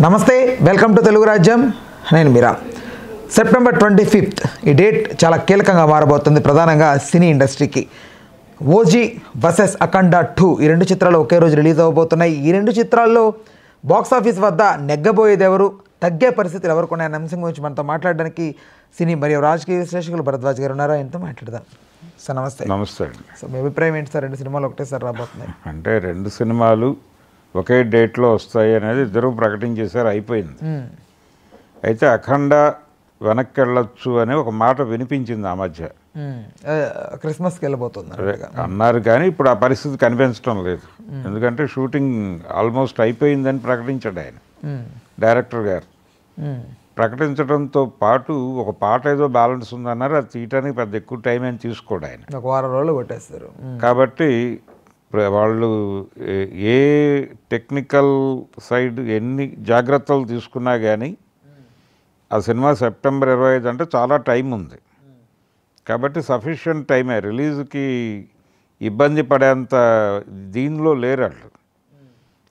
నమస్తే, welcome to Telugu రాజ్యం. నేను మీరా. సెప్టెంబర్ 25 ఈ డేట్ చాలా కీలకంగా మారబోతుంది, ప్రధానంగా సినీ ఇండస్ట్రీకి. ఓజీ వర్సెస్ అఖండ 2 ఈ రెండు చిత్రాలు ఒకే రోజు రిలీజ్ అవ్వబోతున్నాయి. ఈ రెండు చిత్రాల్లో బాక్స్ ఆఫీస్ వద్ద నెగ్గబోయేది ఎవరు, తగ్గే పరిస్థితులు ఎవరికి ఉన్నాయన్న అంశం గురించి మనతో మాట్లాడడానికి సినీ మరియు రాజకీయ విశ్లేషకులు భరద్వాజ్ గారు ఉన్నారు. ఆయనతో మాట్లాడదాం. సార్ నమస్తే. నమస్తే అండి. సో మీ అభిప్రాయం ఏంటి సార్? రెండు సినిమాలు ఒకటేసారి రాబోతున్నాయి అంటే రెండు సినిమాలు ఒకే డేట్లో వస్తాయి అనేది ఇద్దరు ప్రకటించేసారు, అయిపోయింది. అయితే అఖండ వెనక్కి వెళ్ళొచ్చు అనే ఒక మాట వినిపించింది ఆ మధ్య. క్రిస్మస్కి వెళ్ళబోతుంది అన్నారు, కానీ ఇప్పుడు ఆ పరిస్థితి కనిపించడం లేదు. ఎందుకంటే షూటింగ్ ఆల్మోస్ట్ అయిపోయిందని ప్రకటించాడు ఆయన, డైరెక్టర్ గారు. ప్రకటించడంతో పాటు ఒక పాట ఏదో బ్యాలెన్స్ ఉందన్నారు, అది తీయటానికి పెద్ద ఎక్కువ టైం ఏం తీసుకోడు ఆయన, ఒక వారం రోజులు కొట్టేస్తారు. కాబట్టి వాళ్ళు ఏ టెక్నికల్ సైడ్ ఎన్ని జాగ్రత్తలు తీసుకున్నా కానీ ఆ సినిమా సెప్టెంబర్ 25 అంటే చాలా టైం ఉంది. కాబట్టి సఫిషియంట్ టైమే, రిలీజ్కి ఇబ్బంది పడేంత దీనిలో లేరు వాళ్ళు.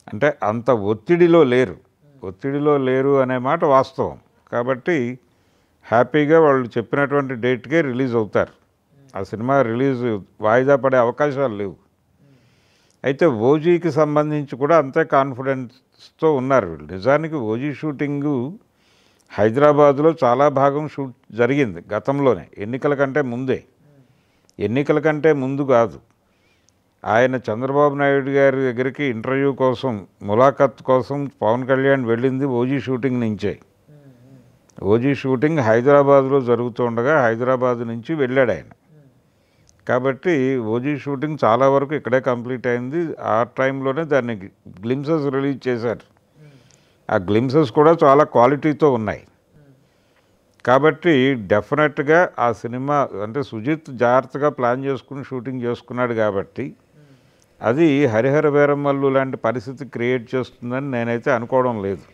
అంటే అంత ఒత్తిడిలో లేరు అనే మాట వాస్తవం. కాబట్టి హ్యాపీగా వాళ్ళు చెప్పినటువంటి డేట్కే రిలీజ్ అవుతారు. ఆ సినిమా రిలీజ్ వాయిదా పడే అవకాశాలు లేవు. అయితే ఓజీకి సంబంధించి కూడా అంతే కాన్ఫిడెన్స్తో ఉన్నారు వీళ్ళు. నిజానికి ఓజీ షూటింగు హైదరాబాదులో చాలా భాగం షూట్ జరిగింది గతంలోనే, ఎన్నికల కంటే ముందు కాదు. ఆయన చంద్రబాబు నాయుడు గారి దగ్గరికి ఇంటర్వ్యూ కోసం, ములాఖత్ కోసం పవన్ కళ్యాణ్ వెళ్ళింది ఓజీ షూటింగ్ నుంచే. ఓజీ షూటింగ్ హైదరాబాద్లో జరుగుతుండగా హైదరాబాద్ నుంచి వెళ్ళాడు ఆయన. కాబట్టి ఓజీ షూటింగ్ చాలా వరకు ఇక్కడే కంప్లీట్ అయింది. ఆ టైంలోనే దాన్ని గ్లిమ్సెస్ రిలీజ్ చేశారు. ఆ గ్లిమ్సెస్ కూడా చాలా క్వాలిటీతో ఉన్నాయి. కాబట్టి డెఫినెట్గా ఆ సినిమా అంటే సుజిత్ జాగ్రత్తగా ప్లాన్ చేసుకుని షూటింగ్ చేసుకున్నాడు కాబట్టి అది హరిహర వీరమల్లు లాంటి పరిస్థితి క్రియేట్ చేస్తుందని నేనైతే అనుకోవడం లేదు.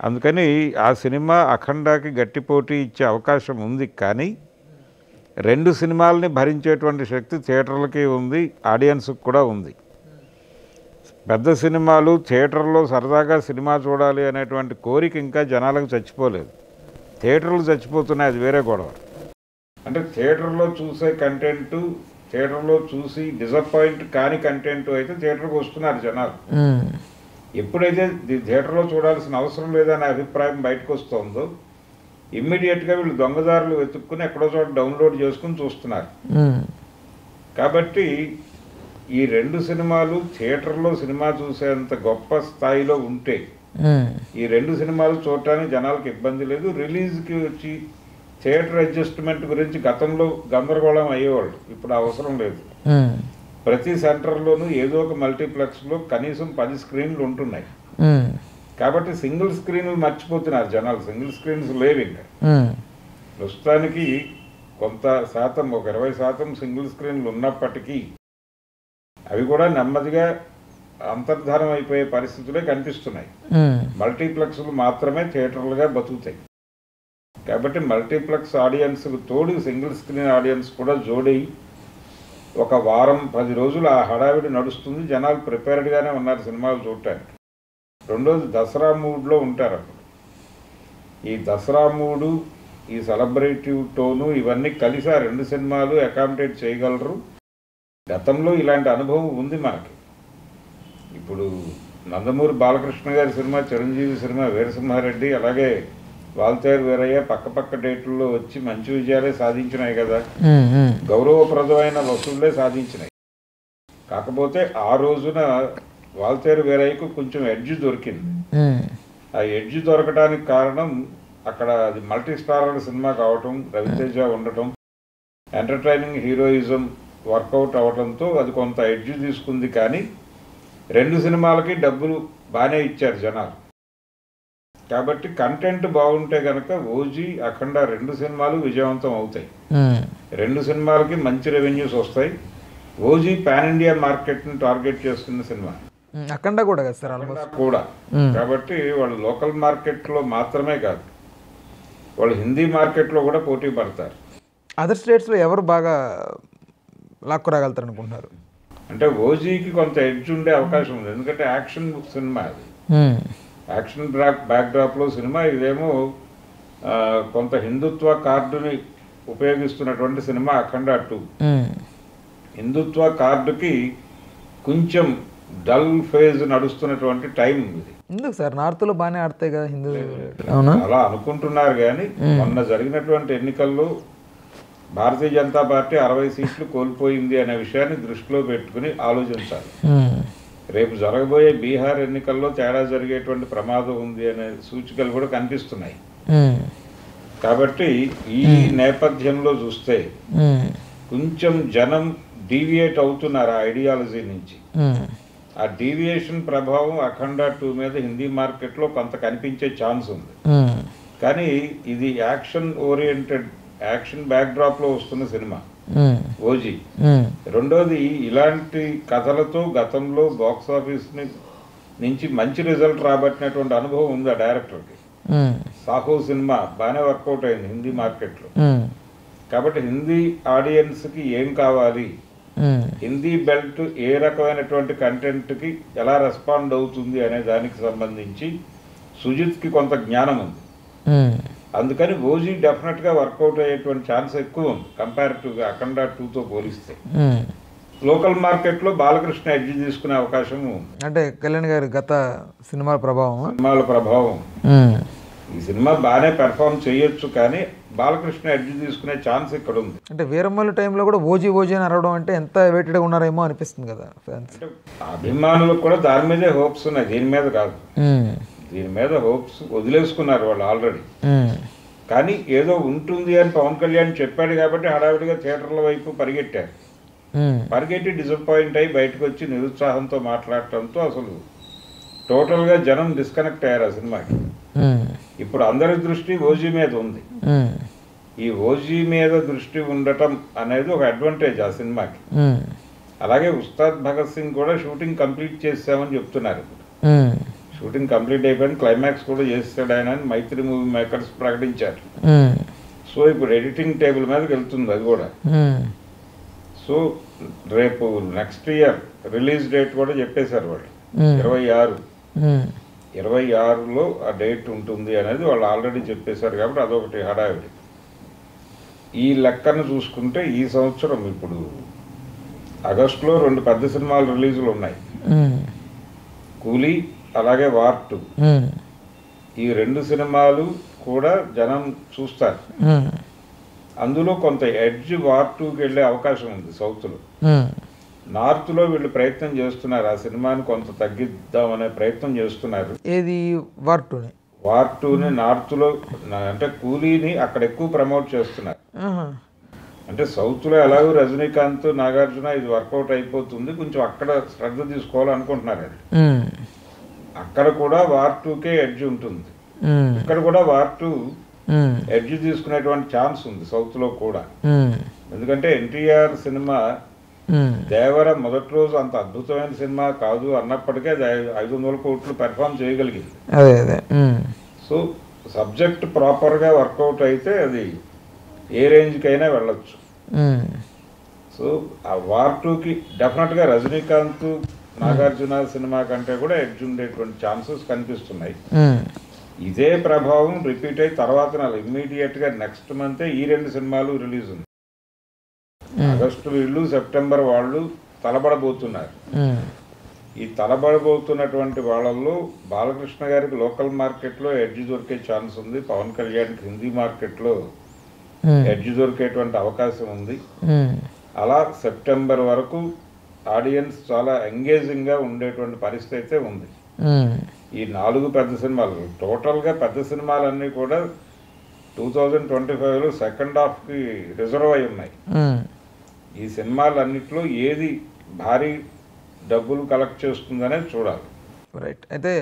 అందుకని ఆ సినిమా అఖండాకి గట్టి పోటీ ఇచ్చే అవకాశం ఉంది. కానీ రెండు సినిమాలని భరించేటువంటి శక్తి థియేటర్లకి ఉంది, ఆడియన్స్కి కూడా ఉంది. పెద్ద సినిమాలు థియేటర్లో సరదాగా సినిమా చూడాలి అనేటువంటి కోరిక ఇంకా జనాలకు చచ్చిపోలేదు. థియేటర్లు చచ్చిపోతున్నాయి, అది వేరే గొడవ. అంటే థియేటర్లో చూసే కంటెంటు, థియేటర్లో చూసి డిసప్పాయింట్ కాని కంటెంట్ అయితే థియేటర్కి వస్తున్నారు జనాలు. ఎప్పుడైతే థియేటర్లో చూడాల్సిన అవసరం లేదనే అభిప్రాయం బయటకు వస్తుందో ఇమ్మీడియట్గా వీళ్ళు దొంగదారులు వెతుక్కుని ఎక్కడో చోట డౌన్లోడ్ చేసుకుని చూస్తున్నారు. కాబట్టి ఈ రెండు సినిమాలు థియేటర్లో సినిమా చూసేంత గొప్ప స్థాయిలో ఉంటే ఈ రెండు సినిమాలు చూడటానికి జనాలకు ఇబ్బంది లేదు. రిలీజ్కి వచ్చి థియేటర్ అడ్జస్ట్మెంట్ గురించి గతంలో గందరగోళం అయ్యేవాళ్ళు, ఇప్పుడు అవసరం లేదు. ప్రతి సెంటర్లోనూ ఏదో ఒక మల్టీప్లెక్స్లో కనీసం 10 స్క్రీన్లు ఉంటున్నాయి. కాబట్టి సింగిల్ స్క్రీన్లు మర్చిపోతున్నారు జనాలు, సింగిల్ స్క్రీన్స్ లేవు ఇంకా. ప్రస్తుతానికి కొంత శాతం, ఒక 20% సింగిల్ స్క్రీన్లు ఉన్నప్పటికీ అవి కూడా నెమ్మదిగా అంతర్ధానం అయిపోయే పరిస్థితులే కనిపిస్తున్నాయి. మల్టీప్లెక్స్లు మాత్రమే థియేటర్లుగా బతుకుతాయి. కాబట్టి మల్టీప్లెక్స్ ఆడియన్స్కు తోడు సింగిల్ స్క్రీన్ ఆడియన్స్ కూడా జోడై ఒక వారం 10 రోజులు ఆ హడావిడి నడుస్తుంది. జనాలు ప్రిపేర్డ్గానే ఉన్నారు సినిమాలు చూడటానికి. రెండోది దసరా మూడ్లో ఉంటారు. అప్పుడు ఈ దసరా మూడు, ఈ సెలబ్రేటివ్ టోను ఇవన్నీ కలిసి ఆ రెండు సినిమాలు అకామిడేట్ చేయగలరు. గతంలో ఇలాంటి అనుభవం ఉంది మనకి. ఇప్పుడు నందమూరి బాలకృష్ణ గారి సినిమా, చిరంజీవి సినిమా వీరసింహారెడ్డి, అలాగే వాల్తేరు వీరయ్య పక్క డేట్లలో వచ్చి మంచి విజయాలే సాధించినాయి కదా, గౌరవప్రదమైన వసూళ్లే సాధించినాయి. కాకపోతే ఆ రోజున వాల్తేరు వీరయ్యకు కొంచెం ఎడ్జ్ దొరికింది. ఆ ఎడ్జ్ దొరకడానికి కారణం అక్కడ అది మల్టీ స్టారర్ సినిమా కావటం, రవితేజ ఉండటం, ఎంటర్టైనింగ్ హీరోయిజం వర్కౌట్ అవడంతో అది కొంత ఎడ్జ్ తీసుకుంది. కానీ రెండు సినిమాలకి డబ్బులు బాగానే ఇచ్చారు జనాలు. కాబట్టి కంటెంట్ బాగుంటే కనుక ఓజీ, అఖండ రెండు సినిమాలు విజయవంతం అవుతాయి. రెండు సినిమాలకి మంచి రెవెన్యూస్ వస్తాయి. ఓజీ పాన్ ఇండియా మార్కెట్ని టార్గెట్ చేస్తున్న సినిమా, అఖండ కూడా కదా సార్, కూడా. కాబట్టి వాళ్ళు లోకల్ మార్కెట్లో మాత్రమే కాదు, వాళ్ళు హిందీ మార్కెట్లో కూడా పోటీ పడతారు. అదర్ స్టేట్స్లో ఎవరు బాగా లాక్కు రాగలుగుతారు అనుకుంటున్నారు? అంటే ఓజీకి కొంత ఎడ్జ్ ఉండే అవకాశం ఉంది, ఎందుకంటే యాక్షన్ సినిమా అది. యాక్షన్ బ్యాక్డ్రాప్లో సినిమా, ఇదేమో కొంత హిందుత్వ కార్డుని ఉపయోగిస్తున్నటువంటి సినిమా అఖండ 2. హిందుత్వ కార్డుకి కొంచెం డల్ ఫేజ్ నడుస్తున్నటువంటి టైం ఇది. ఎందుకు సార్, నార్త్లో బాగానే ఆడతాయి కదా హిందూ? అవునా, అలా అనుకుంటున్నారు. కానీ మొన్న జరిగినటువంటి ఎన్నికల్లో భారతీయ జనతా పార్టీ 60 సీట్లు కోల్పోయింది అనే విషయాన్ని దృష్టిలో పెట్టుకుని ఆలోచించాలి. రేపు జరగబోయే బీహార్ ఎన్నికల్లో తేడా జరిగేటువంటి ప్రమాదం ఉంది అనే సూచికలు కూడా కనిపిస్తున్నాయి. కాబట్టి ఈ నేపథ్యంలో చూస్తే కొంచెం జనం డీవియేట్ అవుతున్నారు ఆ ఐడియాలజీ నుంచి. ఆ డీవియేషన్ ప్రభావం అఖండ 2 మీద హిందీ మార్కెట్లో కొంత కనిపించే ఛాన్స్ ఉంది. కానీ ఇది యాక్షన్ ఓరియంటెడ్, యాక్షన్ బ్యాక్డ్రాప్లో వస్తున్న సినిమా ఓజీ. రెండోది, ఇలాంటి కథలతో గతంలో బాక్స్ ఆఫీస్ నుంచి మంచి రిజల్ట్ రాబట్టినటువంటి అనుభవం ఉంది ఆ డైరెక్టర్కి. సాహో సినిమా బాగానే వర్కౌట్ అయింది హిందీ మార్కెట్లో. కాబట్టి హిందీ ఆడియన్స్కి ఏం కావాలి, హిందీ బెల్ట్ ఏ రకమైనటువంటి కంటెంట్కి ఎలా రెస్పాండ్ అవుతుంది అనే దానికి సంబంధించి సుజిత్కి కొంత జ్ఞానం ఉంది. అందుకని ఓజీ డెఫినెట్గా వర్కౌట్ అయ్యేటువంటి ఛాన్స్ ఎక్కువ ఉంది కంపారిటివ్గా అఖండ 2తో పోలిస్తే. లోకల్ మార్కెట్లో బాలకృష్ణ ఎడ్జ్ తీసుకునే అవకాశం ఉంది. అంటే కళ్యాణ్ గారి గత సినిమాల ప్రభావం. ఈ సినిమా బాగానే పెర్ఫార్మ్ చేయొచ్చు, కానీ బాలకృష్ణ ఎడ్జ్ తీసుకునే ఛాన్స్ ఇక్కడ ఉంది. అంటే వీరమ్మల టైంలో కూడా ఓజీ అని అరవడం అంటే ఎంత వెయిటెడ్గా ఉన్నారేమో అనిపిస్తుంది కదా ఫ్యాన్స్. అభిమానులకు కూడా దాని మీదే హోప్స్ ఉన్నాయి, దీని మీద కాదు. దీని మీద హోప్స్ వదిలేసుకున్నారు వాళ్ళు ఆల్రెడీ. కానీ ఏదో ఉంటుంది అని పవన్ కళ్యాణ్ చెప్పాడు కాబట్టి హడావిడిగా థియేటర్ల వైపు పరిగెట్టారు. పరిగెట్టి డిసప్పాయింట్ అయ్యి బయటకు వచ్చి నిరుత్సాహంతో మాట్లాడటంతో అసలు టోటల్గా జనం డిస్కనెక్ట్ అయ్యారు ఆ సినిమాకి. ఇప్పుడు అందరి దృష్టి ఓజీ మీద ఉంది. ఈ ఓజీ మీద దృష్టి ఉండటం అనేది ఒక అడ్వాంటేజ్ ఆ సినిమాకి. అలాగే ఉస్తాద్ భగత్ సింగ్ కూడా షూటింగ్ కంప్లీట్ చేసామని చెప్తున్నారు. షూటింగ్ కంప్లీట్ అయిపోయింది, క్లైమాక్స్ కూడా చేస్తాడు ఆయన అని మైత్రి మూవీ మేకర్స్ ప్రకటించారు. సో ఇప్పుడు ఎడిటింగ్ టేబుల్ మీదకి వెళ్తుంది అది కూడా. సో రేపు నెక్స్ట్ ఇయర్ రిలీజ్ డేట్ కూడా చెప్పేశారు వాళ్ళు, 26లో ఆ డేట్ ఉంటుంది అనేది వాళ్ళు ఆల్రెడీ చెప్పేశారు. కాబట్టి అదొకటి హడావిడి. ఈ లెక్కను చూసుకుంటే ఈ సంవత్సరం ఇప్పుడు ఆగస్టులో 2 పెద్ద సినిమాలు రిలీజులు ఉన్నాయి, కూలీ అలాగే వార్ 2. ఈ 2 సినిమాలు కూడా జనం చూస్తారు. అందులో కొంత ఎడ్జ్ వార్ 2కి వెళ్ళే అవకాశం ఉంది సౌత్లో. నార్త్లో వీళ్ళు ప్రయత్నం చేస్తున్నారు, ఆ సినిమాని కొంత తగ్గిద్దామనే ప్రయత్నం చేస్తున్నారు. ఏది వార్ 2ని నార్త్లో, అంటే కూలీని అక్కడ ఎక్కువ ప్రమోట్ చేస్తున్నారు. అంటే సౌత్లో ఎలాగో రజనీకాంత్ నాగార్జున ఇది వర్కౌట్ అయిపోతుంది, కొంచెం అక్కడ శ్రద్ధ తీసుకోవాలనుకుంటున్నారు అది. అక్కడ కూడా వార్ 2కే ఎడ్జ్ ఉంటుంది, ఇక్కడ కూడా వార్ 2 ఎడ్జ్ తీసుకునేటువంటి ఛాన్స్ ఉంది సౌత్లో కూడా. ఎందుకంటే ఎన్టీఆర్ సినిమా దేవర మొదటి రోజు అంత అద్భుతమైన సినిమా కాదు అన్నప్పటికీ అది 500 కోట్లు పెర్ఫామ్ చేయగలిగింది. సో సబ్జెక్ట్ ప్రాపర్గా వర్కౌట్ అయితే అది ఏ రేంజ్కైనా వెళ్ళొచ్చు. సో ఆ వార్ 2కి డెఫినెట్గా రజనీకాంత్ నాగార్జున సినిమా కంటే కూడా ఎడ్జ్ ఉండేటువంటి ఛాన్సెస్ కనిపిస్తున్నాయి. ఇదే ప్రభావం రిపీట్ అయ్యి తర్వాత ఇమ్మీడియట్గా నెక్స్ట్ మంతే ఈ 2 సినిమాలు రిలీజ్ ఉంది. ఆగస్టు వీళ్ళు, సెప్టెంబర్ వాళ్ళు తలబడబోతున్నారు. ఈ తలబడబోతున్నటువంటి వాళ్ళల్లో బాలకృష్ణ గారికి లోకల్ మార్కెట్లో ఎడ్జ్ దొరికే ఛాన్స్ ఉంది, పవన్ కళ్యాణ్కి హిందీ మార్కెట్లో ఎడ్జ్ దొరికేటువంటి అవకాశం ఉంది. అలా సెప్టెంబర్ వరకు ఆడియన్స్ చాలా ఎంగేజింగ్గా ఉండేటువంటి పరిస్థితి అయితే ఉంది. ఈ 4 పెద్ద సినిమాలు, టోటల్గా పెద్ద సినిమాలన్నీ కూడా 2025లో సెకండ్ హాఫ్కి రిజర్వ్ అయి ఉన్నాయి. ఈ సినిమాలన్నింటిలో ఏది భారీ డబ్బులు కలెక్ట్ చేస్తుందనే చూడాలి. రైట్. అయితే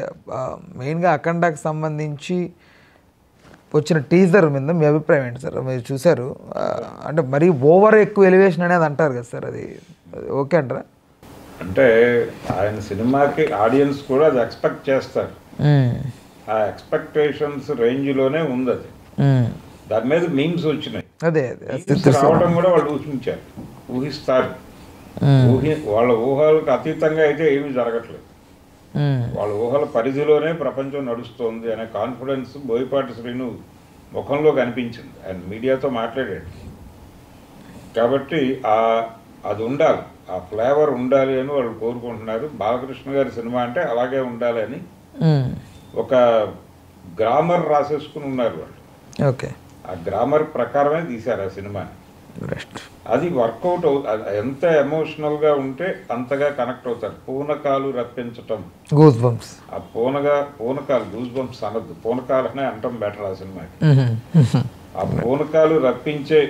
మెయిన్గా అఖండాకి సంబంధించి వచ్చిన టీజర్ మీద మీ అభిప్రాయం ఏంటి సార్? మీరు చూశారు, అంటే మరీ ఓవర్ ఎక్కువ ఎలివేషన్ అనేది అంటారు కదా సార్, అది ఓకే అంటారా? అంటే ఆయన సినిమాకి ఆడియన్స్ కూడా అది ఎక్స్పెక్ట్ చేస్తారు. ఆ ఎక్స్పెక్టేషన్స్ రేంజ్లోనే ఉంది అది. దాని మీద మీమ్స్ వచ్చినాయి, అదే రావడం కూడా వాళ్ళు ఊహిస్తారు. వాళ్ళ ఊహలకు అతీతంగా అయితే ఏమీ జరగట్లేదు. వాళ్ళ ఊహల పరిధిలోనే ప్రపంచం నడుస్తోంది అనే కాన్ఫిడెన్స్ బోయపాటి శ్రీను ముఖంలో కనిపించింది. ఆయన మీడియాతో మాట్లాడాడు కాబట్టి అది ఉండాలి, ఆ ఫ్లేవర్ ఉండాలి అని వాళ్ళు కోరుకుంటున్నారు. బాలకృష్ణ గారి సినిమా అంటే అలాగే ఉండాలి అని ఒక గ్రామర్ రాసేసుకుని ఉన్నారు వాళ్ళు. ఓకే, ఆ గ్రామర్ ప్రకారమే తీశారు ఆ సినిమాని. అది వర్కౌట్ ఎంత ఎమోషనల్గా ఉంటే అంతగా కనెక్ట్ అవుతారు. పూనకాలు రప్పించటం, గూస్ బంప్స్. ఆ పూనకాలు గూస్ బంప్స్ అనద్దు, పూనకాలనే అంటాం బెటర్ ఆ సినిమాకి. ఆ పూనకాలు రప్పించే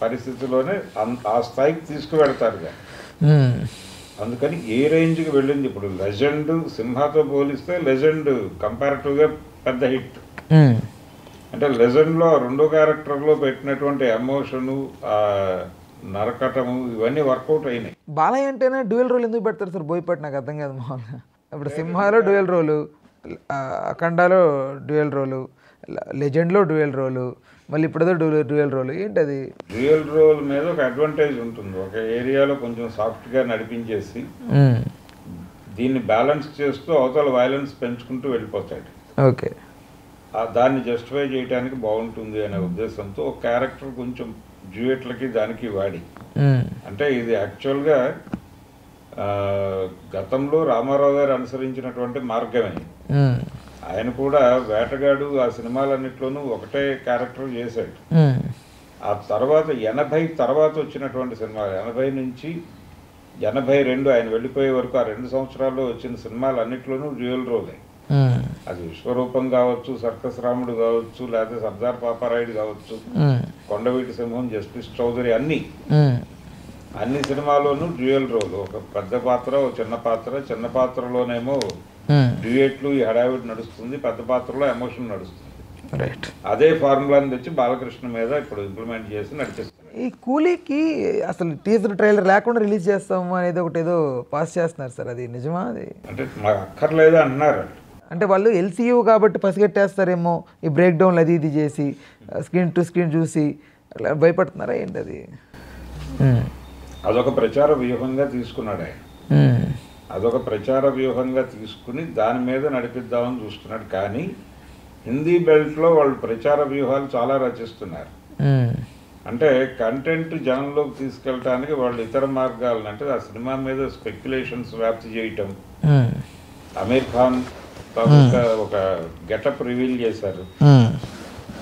పరిస్థితిలోనే ఆ స్థాయికి తీసుకువెడతారు. అందుకని ఏ రేంజ్కి వెళ్ళింది ఇప్పుడు లెజెండ్, సింహాతో పోలిస్తే లెజెండ్ కంపారిటివ్గా పెద్ద హిట్. అంటే లెజెండ్లో రెండో క్యారెక్టర్లో పెట్టినటువంటి ఎమోషను, నరకటము ఇవన్నీ వర్కౌట్ అయినాయి. బాలయ్య అంటేనే డ్యూయల్ రోల్ ఎందుకు పెడతారు సార్ బోయపాటి? నాకు అర్థం కాదు మామూలుగా. ఇప్పుడు సింహాలో డ్యూయల్ రోలు, అఖండాలో డ్యూయల్ రోలు, లెజెండ్లో డ్యూయల్ రోలు, మళ్ళీ ఇప్పుడేదో డ్యూయల్ రోల్. ఏంటి అది? డ్యూయల్ రోల్ మీద ఒక అడ్వాంటేజ్ ఉంటుంది. ఒక ఏరియాలో కొంచెం సాఫ్ట్గా నడిపించేసి దీన్ని బ్యాలెన్స్ చేస్తూ అవతల వైలెన్స్ పెంచుకుంటూ వెళ్ళిపోతాడు. ఓకే, దాన్ని జస్టిఫై చేయడానికి బాగుంటుంది అనే ఉద్దేశంతో ఒక క్యారెక్టర్ కొంచెం డ్యూయెట్లకి దానికి వాడి, అంటే ఇది యాక్చువల్గా గతంలో రామారావు గారు అనుసరించినటువంటి మార్గమే. ఆయన కూడా వేటగాడు ఆ సినిమాలన్నిట్లోనూ ఒకటే క్యారెక్టర్ చేశాడు. ఆ తర్వాత 80 తర్వాత వచ్చినటువంటి సినిమాలు, 80 నుంచి 82 ఆయన వెళ్ళిపోయే వరకు ఆ 2 సంవత్సరాల్లో వచ్చిన సినిమాలు అన్నిట్లోనూ డ్యూయల్ రోలే. అది విశ్వరూపం కావచ్చు, సర్కస్ రాముడు కావచ్చు, లేకపోతే సర్దార్ పాపారాయుడు కావచ్చు, కొండవీటి సింహం, జస్టిస్ చౌదరి, అన్ని సినిమాల్లోనూ డ్యూయల్ రోల్. ఒక పెద్ద పాత్ర, ఒక చిన్న పాత్ర. చిన్న పాత్రలోనేమో డ్యూయెట్లు ఈ హడావిడి నడుస్తుంది, పెద్ద పాత్రలో ఎమోషన్ నడుస్తుంది. అదే ఫార్ములాని తెచ్చి బాలకృష్ణ మీద ఇప్పుడు ఇంప్లిమెంట్ చేసి నడిపిస్తుంది. ఈ కూలీకి అసలు టీజర్ ట్రైలర్ లేకుండా రిలీజ్ చేస్తాము అనేది ఒకటి ఏదో పాస్ చేస్తున్నారు సార్, అది నిజమా? అది అంటే మాకు అక్కర్లేదు అంటున్నారు. అంటే వాళ్ళు ఎల్సీయూ కాబట్టి పసిగట్టేస్తారేమో, ఈ బ్రేక్ డౌన్లు అది ఇది చేసి స్క్రీన్ టు స్క్రీన్ చూసి అట్లా భయపడుతున్నారా ఏంటి? అది అదొక ప్రచార వ్యూహంగా తీసుకున్నాడు ఆయన. అదొక ప్రచార వ్యూహంగా తీసుకుని దాని మీద నడిపిద్దామని చూస్తున్నాడు. కానీ హిందీ బెల్ట్లో వాళ్ళు ప్రచార వ్యూహాలు చాలా రచిస్తున్నారు. అంటే కంటెంట్ జనంలోకి తీసుకెళ్ళటానికి వాళ్ళు ఇతర మార్గాలను, అంటే ఆ సినిమా మీద స్పెక్యులేషన్స్ వ్యాప్తి చేయటం. అమీర్ ఖాన్ ఒక గెటప్ రివీల్ చేశారు,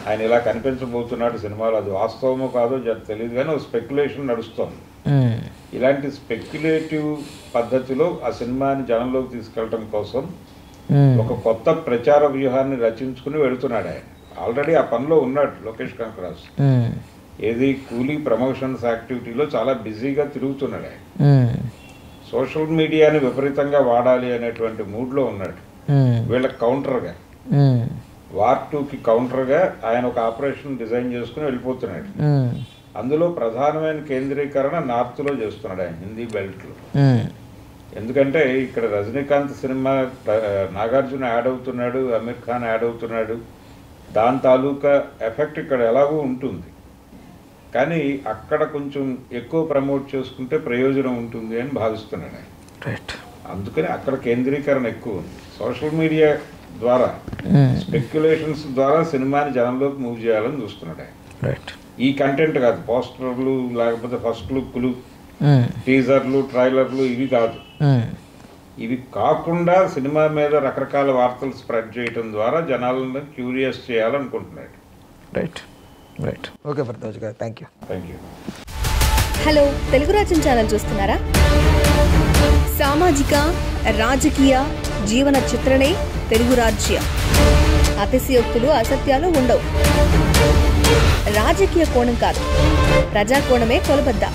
ఆయన ఇలా కనిపించబోతున్నాడు సినిమాలో. అది వాస్తవమో కాదో తెలియదు కానీ ఒక స్పెక్యులేషన్ నడుస్తోంది. ఇలాంటి స్పెక్యులేటివ్ పద్ధతిలో ఆ సినిమాని జనంలోకి తీసుకెళ్ళటం కోసం ఒక కొత్త ప్రచార వ్యూహాన్ని రచించుకుని వెళుతున్నాడు ఆయన. ఆల్రెడీ ఆ పనిలో ఉన్నాడు లోకేష్ కనకరాజు. ఏది కూలీ ప్రమోషన్స్ యాక్టివిటీలో చాలా బిజీగా తిరుగుతున్నాడు ఆయన. సోషల్ మీడియాని విపరీతంగా వాడాలి అనేటువంటి మూడ్లో ఉన్నాడు. వీళ్ళకి కౌంటర్గా, వార్ 2కి కౌంటర్గా ఆయన ఒక ఆపరేషన్ డిజైన్ చేసుకుని వెళ్ళిపోతున్నాడు. అందులో ప్రధానమైన కేంద్రీకరణ నార్త్లో చేస్తున్నాడు ఆయన, హిందీ బెల్ట్లో. ఎందుకంటే ఇక్కడ రజనీకాంత్ సినిమా నాగార్జున యాడ్ అవుతున్నాడు, అమీర్ ఖాన్ యాడ్ అవుతున్నాడు, దాని తాలూకా ఎఫెక్ట్ ఇక్కడ ఎలాగూ ఉంటుంది. కానీ అక్కడ కొంచెం ఎక్కువ ప్రమోట్ చేసుకుంటే ప్రయోజనం ఉంటుంది అని భావిస్తున్నాడు ఆయన. అందుకని అక్కడ కేంద్రీకరణ ఎక్కువ ఉంది. సోషల్ మీడియా ద్వారా, స్పెక్యులేషన్స్ ద్వారా సినిమాని జనంలోకి మూవ్ చేయాలని చూస్తున్నాడు ఆయన. ఈ కంటెంట్ కాదు, పోస్టర్లు లేకపోతే ఫస్ట్ లుక్లు, టీజర్లు, ట్రైలర్లు, ఇవి కాదు. ఇవి కాకుండా సినిమా మీద రకరకాల వార్తలు స్ప్రెడ్ చేయడం ద్వారా జనాలను క్యూరియస్ చేయాలనుకుంటున్నాడు. రైట్ ఓకే భరద్వాజ్ గారు, థ్యాంక్ యూ. హలో, తెలుగు రాజ్యం ఛానల్ చూస్తున్నారా? సామాజిక, రాజకీయ, జీవన చిత్రణే తెలుగు రాజ్యం. అతిశయోక్తులు, అసత్యాలు ఉండవు. రాజకీయ కోణం కాదు, ప్రజా కోణమే కొలబద్ద.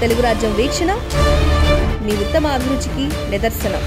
తెలుగు రాజ్యం వీక్షణ మీ ఉత్తమ అభిరుచికి నిదర్శనం.